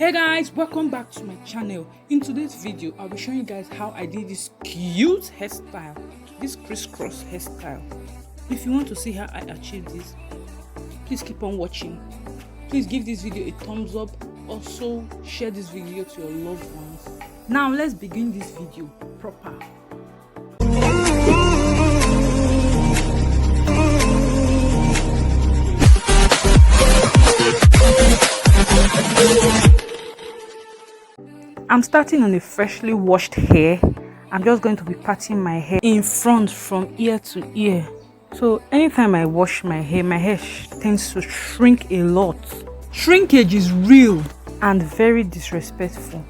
Hey guys, welcome back to my channel. In today's video I'll be showing you guys how I did this cute hairstyle, this crisscross hairstyle. If you want to see how I achieved this, please keep on watching. Please give this video a thumbs up. Also share this video to your loved ones. Now let's begin this video proper. I'm starting on a freshly washed hair. I'm just going to be parting my hair in front from ear to ear. So anytime I wash my hair tends to shrink a lot. Shrinkage is real and very disrespectful.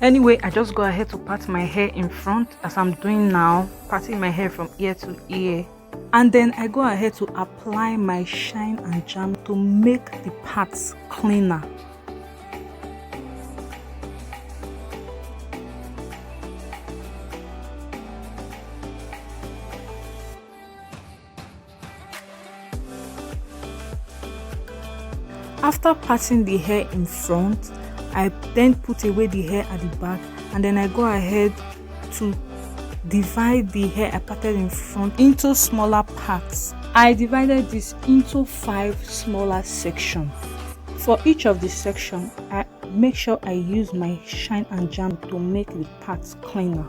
Anyway, I just go ahead to part my hair in front as I'm doing now, parting my hair from ear to ear. And then I go ahead to apply my shine and jam to make the parts cleaner. After parting the hair in front, I then put away the hair at the back, and then I go ahead to divide the hair I parted in front into smaller parts. I divided this into 5 smaller sections. For each of the sections, I make sure I use my shine and jam to make the parts cleaner.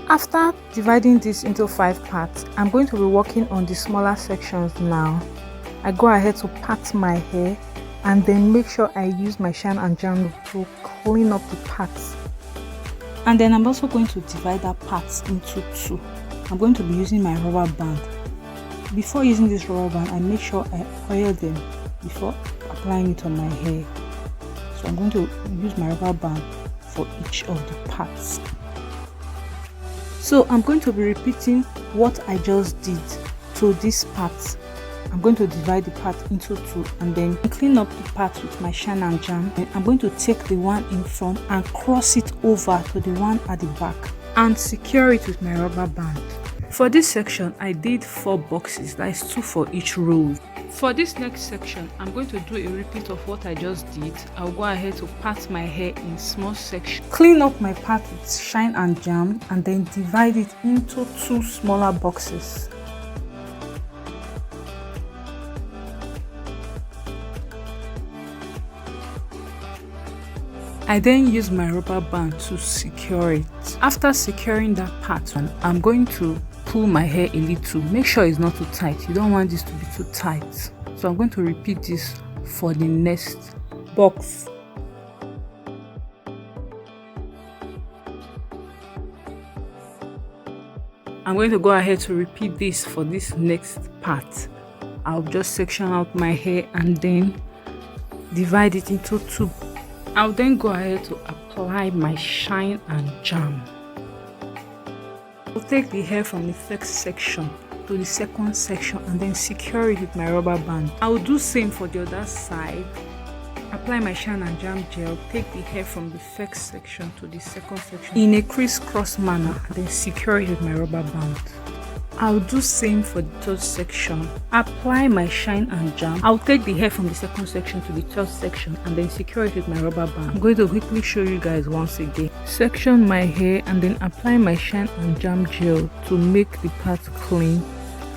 After dividing this into 5 parts, I'm going to be working on the smaller sections now. I go ahead to part my hair and then make sure I use my shine and jam to clean up the parts. And then I'm also going to divide that parts into 2. I'm going to be using my rubber band. Before using this rubber band, I make sure I oil them before applying it on my hair. So I'm going to use my rubber band for each of the parts. So I'm going to be repeating what I just did to this part. I'm going to divide the part into 2 and then clean up the part with my shine and jam. And I'm going to take the one in front and cross it over to the one at the back and secure it with my rubber band. For this section, I did 4 boxes, that is 2 for each row. For this next section, I'm going to do a repeat of what I just did. I'll go ahead to part my hair in small sections, clean up my part with shine and jam, and then divide it into 2 smaller boxes. I then use my rubber band to secure it. After securing that part, I'm going to pull my hair a little. Make sure it's not too tight. You don't want this to be too tight. So I'm going to repeat this for the next box. I'm going to go ahead to repeat this for this next part. I'll just section out my hair and then divide it into 2. I'll then go ahead to apply my shine and jam. I'll take the hair from the first section to the second section and then secure it with my rubber band. I will do same for the other side. Apply my shine and jam gel, take the hair from the first section to the second section in a crisscross manner and then secure it with my rubber band. I'll do same for the third section. Apply my shine and jam. I'll take the hair from the second section to the third section and then secure it with my rubber band. I'm going to quickly show you guys once again. Section my hair and then apply my shine and jam gel to make the part clean,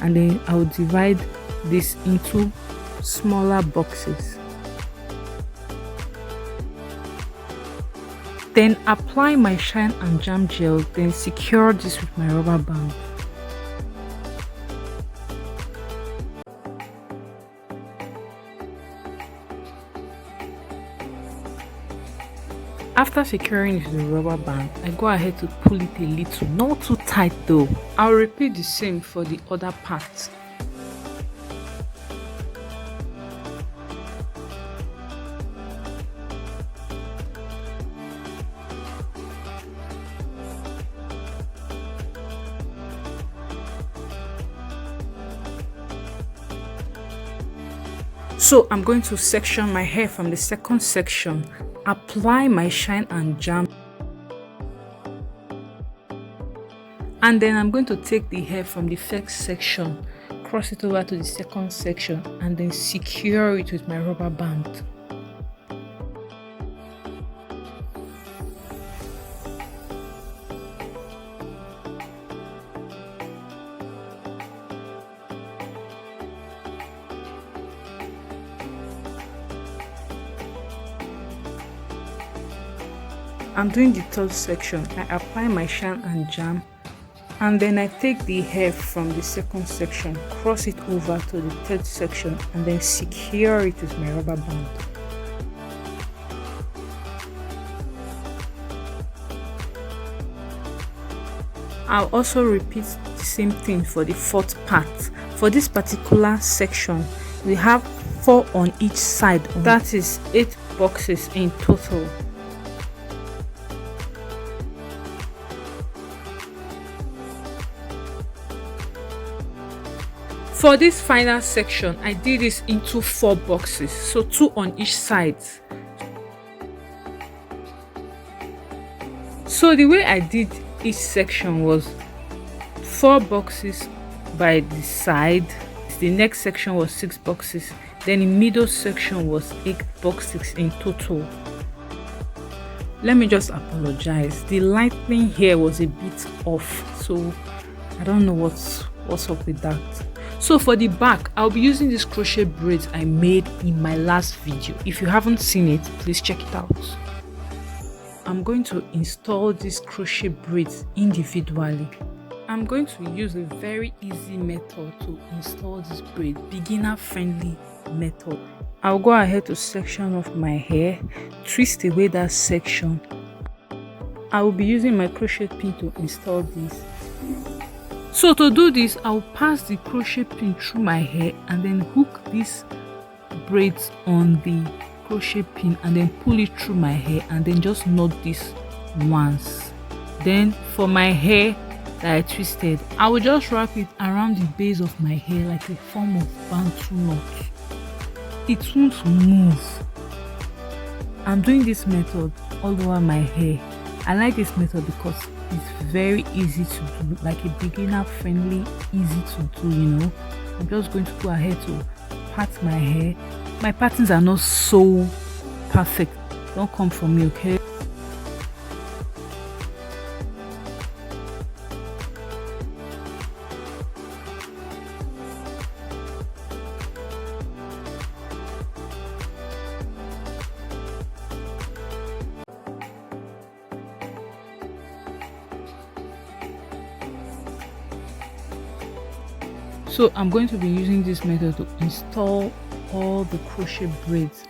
and then I'll divide this into smaller boxes. Then apply my shine and jam gel, then secure this with my rubber band. After securing it with the rubber band, I go ahead to pull it a little, not too tight though. I'll repeat the same for the other part. So I'm going to section my hair from the second section, apply my shine and jam, and then I'm going to take the hair from the first section, cross it over to the second section, and then secure it with my rubber band. I'm doing the third section. I apply my shine and jam, and then I take the hair from the second section, cross it over to the third section, and then secure it with my rubber band. I'll also repeat the same thing for the fourth part. For this particular section, we have 4 on each side. That is 8 boxes in total. For this final section, I did this into 4 boxes, so 2 on each side. So the way I did each section was 4 boxes by the side. The next section was 6 boxes. Then the middle section was 8 boxes in total. Let me just apologize. The lighting here was a bit off, so I don't know what's up with that. So for the back, I'll be using these crochet braids I made in my last video. If you haven't seen it, please check it out. I'm going to install these crochet braids individually. I'm going to use a very easy method to install this braid, beginner friendly method. I'll go ahead to section off my hair, twist away that section. I will be using my crochet pin to install this. So to do this, I'll pass the crochet pin through my hair and then hook these braids on the crochet pin and then pull it through my hair and then just knot this once. Then for my hair that I twisted, I will just wrap it around the base of my hair like a form of bantu knot. It won't move. I'm doing this method all over my hair. I like this method because it's very easy to do, like a beginner friendly, easy to do, you know. I'm just going to go ahead to part my hair. My patterns are not so perfect, don't come for me, okay? So I'm going to be using this method to install all the crochet braids.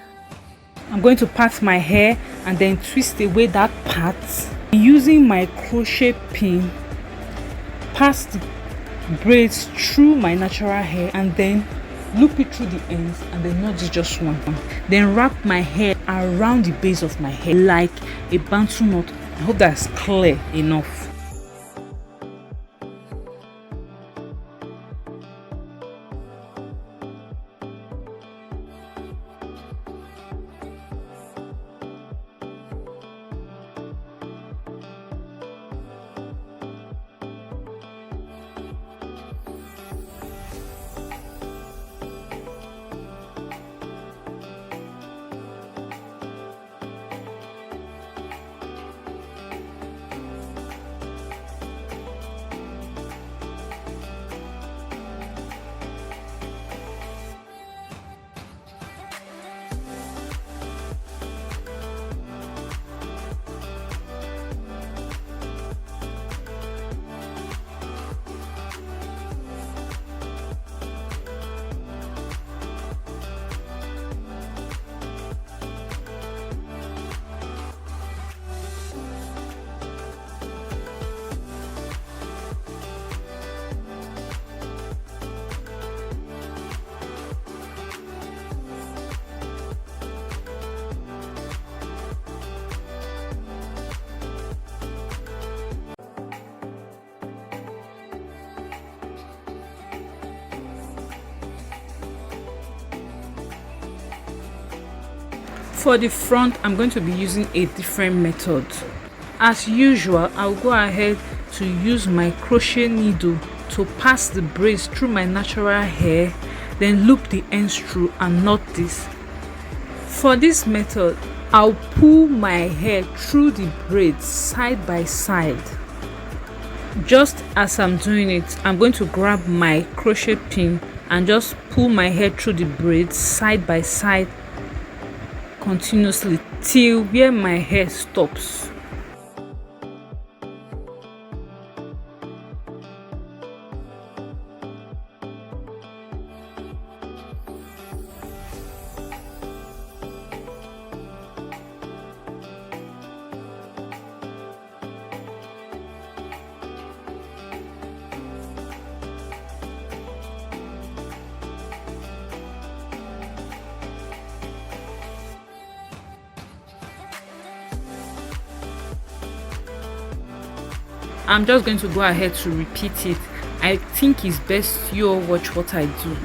I'm going to part my hair and then twist away that part. Using my crochet pin, pass the braids through my natural hair and then loop it through the ends and then not just one. Then wrap my hair around the base of my hair like a bantu knot. I hope that's clear enough. For the front, I'm going to be using a different method. As usual, I'll go ahead to use my crochet needle to pass the braids through my natural hair, then loop the ends through and knot this. For this method, I'll pull my hair through the braids side by side. Just as I'm doing it, I'm going to grab my crochet pin and just pull my hair through the braids side by side continuously till where my hair stops. I'm just going to go ahead to repeat it. I think it's best you all watch what I do.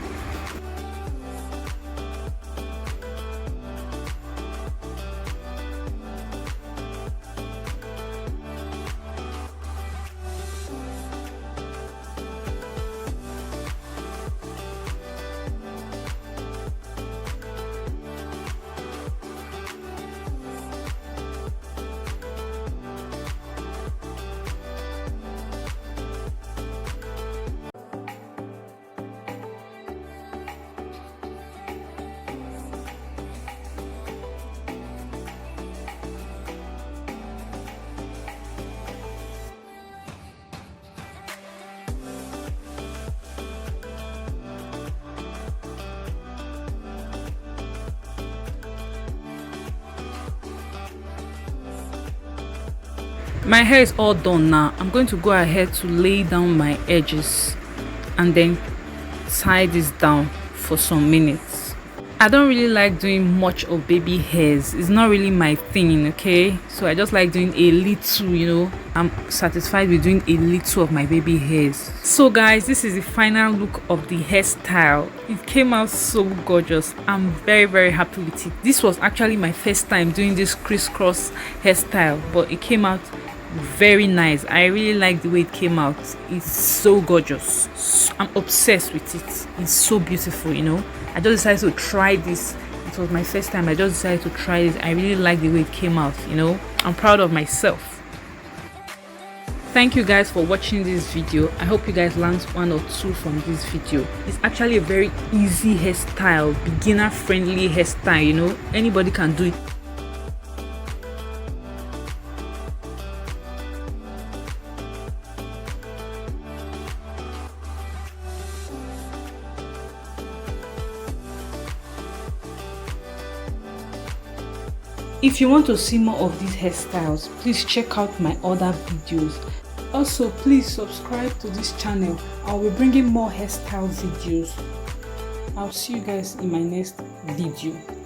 My hair is all done now. I'm going to go ahead to lay down my edges and then tie this down for some minutes. I don't really like doing much of baby hairs. It's not really my thing, okay? So I just like doing a little, you know. I'm satisfied with doing a little of my baby hairs. So guys, this is the final look of the hairstyle. It came out so gorgeous. I'm very happy with it. This was actually my first time doing this crisscross hairstyle, but it came out very nice. I really like the way it came out. It's so gorgeous. I'm obsessed with it. It's so beautiful, you know. I just decided to try this. It was my first time. I just decided to try this. I really like the way it came out, you know. I'm proud of myself. Thank you guys for watching this video. I hope you guys learned one or two from this video. It's actually a very easy hairstyle, beginner friendly hairstyle, you know. Anybody can do it. If you want to see more of these hairstyles, please check out my other videos. Also, please subscribe to this channel. I'll be bringing more hairstyle videos. I'll see you guys in my next video.